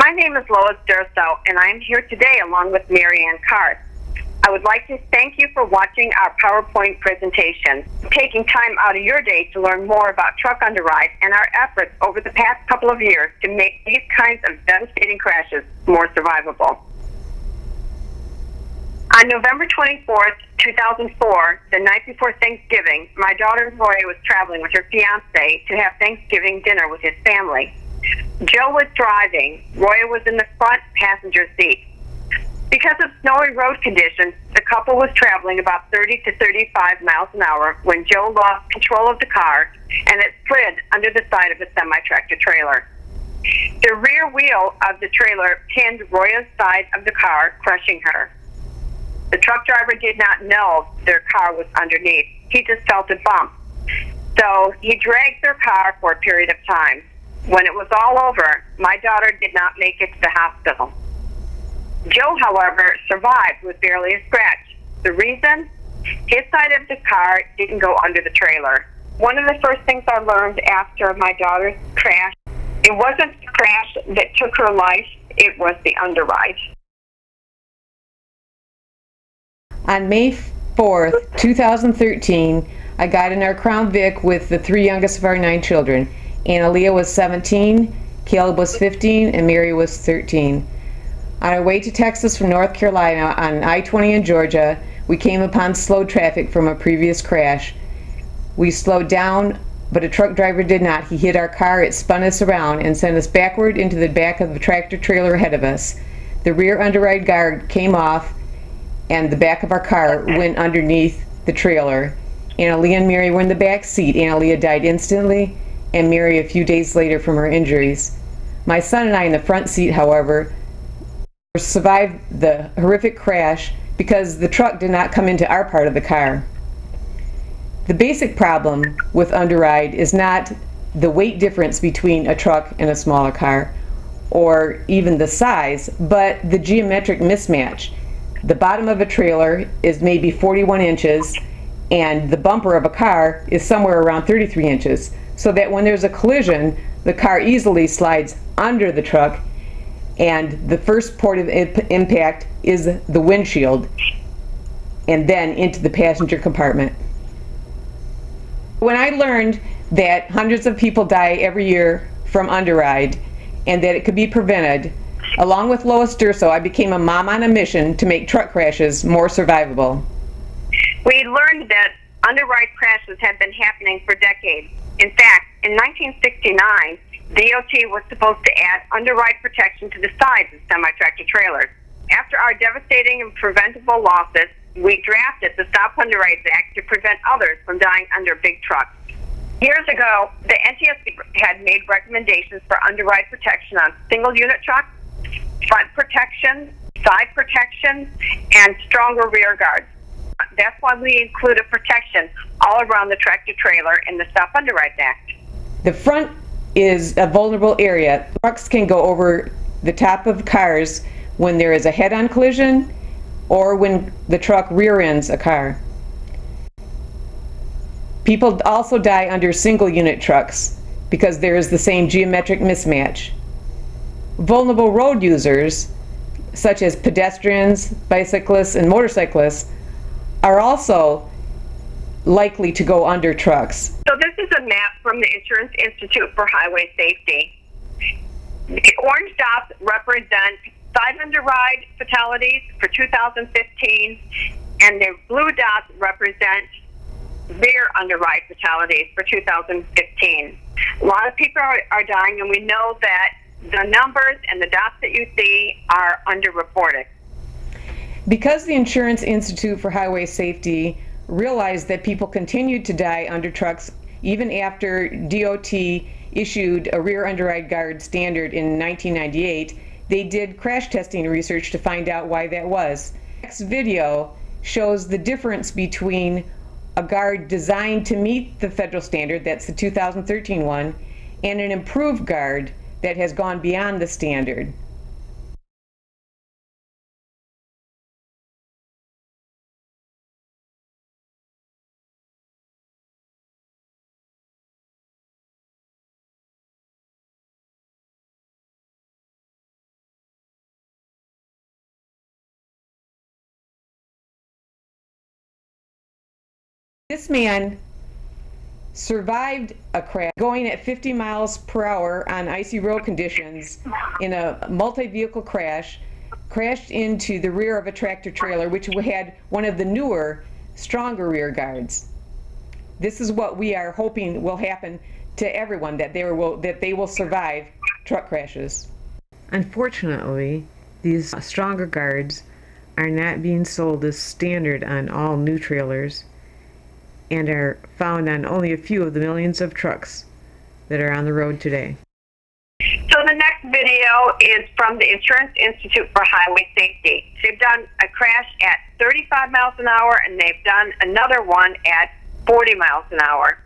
My name is Lois Durso, and I am here today along with Mary Ann Cart. I would like to thank you for watching our PowerPoint presentation, taking time out of your day to learn more about truck underride and our efforts over the past couple of years to make these kinds of devastating crashes more survivable. On November 24th, 2004, the night before Thanksgiving, my daughter Roya was traveling with her fiance to have Thanksgiving dinner with his family. Joe was driving. Roya was in the front passenger seat. Because of snowy road conditions, the couple was traveling about 30 to 35 miles an hour when Joe lost control of the car and it slid under the side of a semi-tractor trailer. The rear wheel of the trailer pinned Roya's side of the car, crushing her. The truck driver did not know their car was underneath. He just felt a bump. So he dragged their car for a period of time. When it was all over, my daughter did not make it to the hospital. Joe, however, survived with barely a scratch. The reason? His side of the car didn't go under the trailer. One of the first things I learned after my daughter's crash, it wasn't the crash that took her life, it was the underride. On May 4th, 2013, I got in our Crown Vic with the three youngest of our 9 children. Annalea was 17, Caleb was 15, and Mary was 13. On our way to Texas from North Carolina on I-20 in Georgia, we came upon slow traffic from a previous crash. We slowed down, but a truck driver did not. He hit our car, it spun us around, and sent us backward into the back of the tractor trailer ahead of us. The rear underride guard came off, and the back of our car went underneath the trailer. Annalea and Mary were in the back seat. Annalea died instantly, and Mary a few days later from her injuries. My son and I in the front seat, however, survived the horrific crash because the truck did not come into our part of the car. The basic problem with underride is not the weight difference between a truck and a smaller car, or even the size, but the geometric mismatch. The bottom of a trailer is maybe 41 inches, and the bumper of a car is somewhere around 33 inches, so that when there's a collision, the car easily slides under the truck, and the first port of impact is the windshield, and then into the passenger compartment. When I learned that hundreds of people die every year from underride, and that it could be prevented, along with Lois Durso, I became a mom on a mission to make truck crashes more survivable. We learned that underride crashes had been happening for decades. In fact, in 1969, DOT was supposed to add underride protection to the sides of semi-tractor trailers. After our devastating and preventable losses, we drafted the STOP Underrides Act to prevent others from dying under big trucks. Years ago, the NTSB had made recommendations for underride protection on single-unit trucks, front protection, side protection, and stronger rear guards. That's why we include a protection all around the tractor trailer in the STOP Underrides Act. The front is a vulnerable area. Trucks can go over the top of cars when there is a head-on collision or when the truck rear ends a car. People also die under single-unit trucks because there is the same geometric mismatch. Vulnerable road users, such as pedestrians, bicyclists, and motorcyclists, are also likely to go under trucks. So this is a map from the Insurance Institute for Highway Safety. The orange dots represent side underride fatalities for 2015, and the blue dots represent rear underride fatalities for 2015. A lot of people are dying, and we know that the numbers and the dots that you see are underreported. Because the Insurance Institute for Highway Safety realized that people continued to die under trucks even after DOT issued a rear underride guard standard in 1998, they did crash testing research to find out why that was. Next video shows the difference between a guard designed to meet the federal standard, that's the 2013 one, and an improved guard that has gone beyond the standard. This man survived a crash going at 50 miles per hour on icy road conditions in a multi-vehicle crash, crashed into the rear of a tractor trailer which had one of the newer, stronger rear guards. This is what we are hoping will happen to everyone, that they will survive truck crashes. Unfortunately, these stronger guards are not being sold as standard on all new trailers and are found on only a few of the millions of trucks that are on the road today. So the next video is from the Insurance Institute for Highway Safety. They've done a crash at 35 miles an hour, and they've done another one at 40 miles an hour.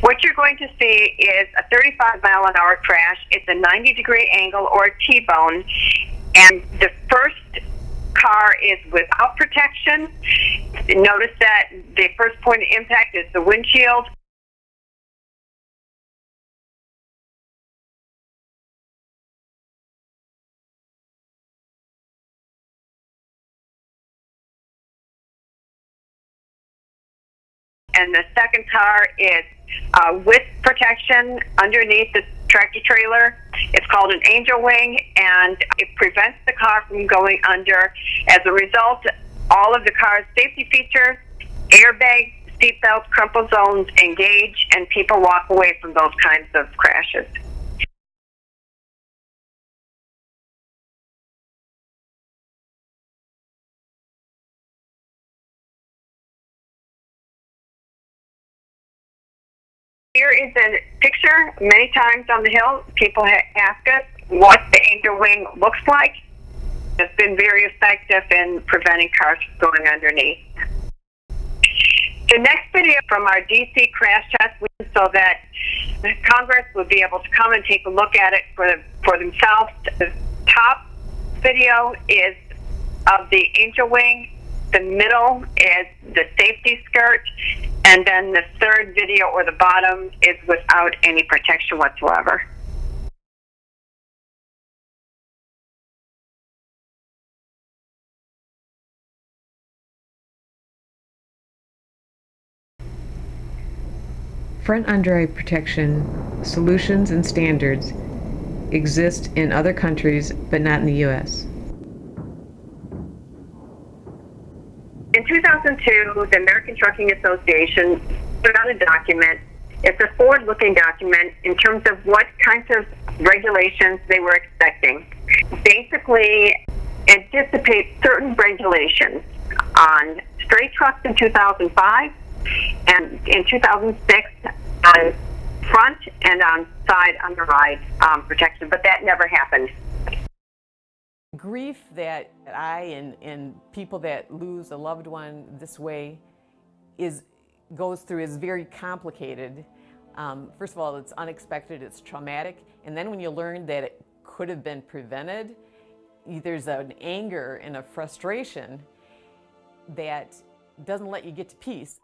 What you're going to see is a 35 mile an hour crash. It's a 90-degree angle or a T-bone, and the first car is without protection. Notice that the first point of impact is the windshield. And the second car is with protection underneath the tractor trailer. It's called an angel wing, and it prevents the car from going under. As a result, all of the car's safety features, airbags, seatbelts, crumple zones engage, and people walk away from those kinds of crashes. Here is a picture. Many times on the Hill, people ask us what the angel wing looks like. It's been very effective in preventing cars from going underneath. The next video from our DC crash test, so that Congress would be able to come and take a look at it for themselves. The top video is of the angel wing. The middle is the safety skirt, and then the third video, or the bottom, is without any protection whatsoever. Front underride protection solutions and standards exist in other countries, but not in the U.S. In 2002, the American Trucking Association put out a document. It's a forward-looking document in terms of what kinds of regulations they were expecting. Basically, anticipate certain regulations on straight trucks in 2005 and in 2006 on front and on side underride protection, but that never happened. Grief that I and people that lose a loved one this way goes through is very complicated. First of all, it's unexpected, it's traumatic, and then when you learn that it could have been prevented, there's an anger and a frustration that doesn't let you get to peace.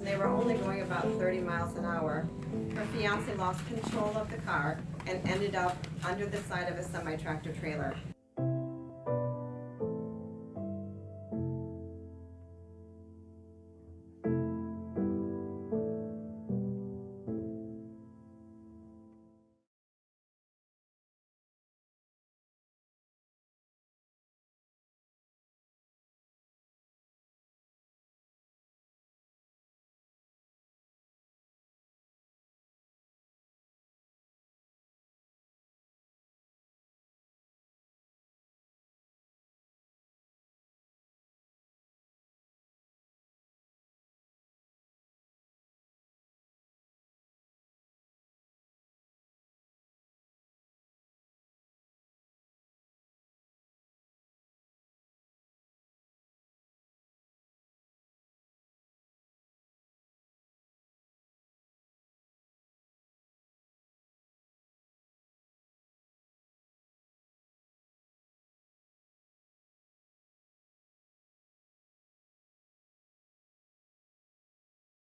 They were only going about 30 miles an hour. Her fiance lost control of the car and ended up under the side of a semi-tractor trailer.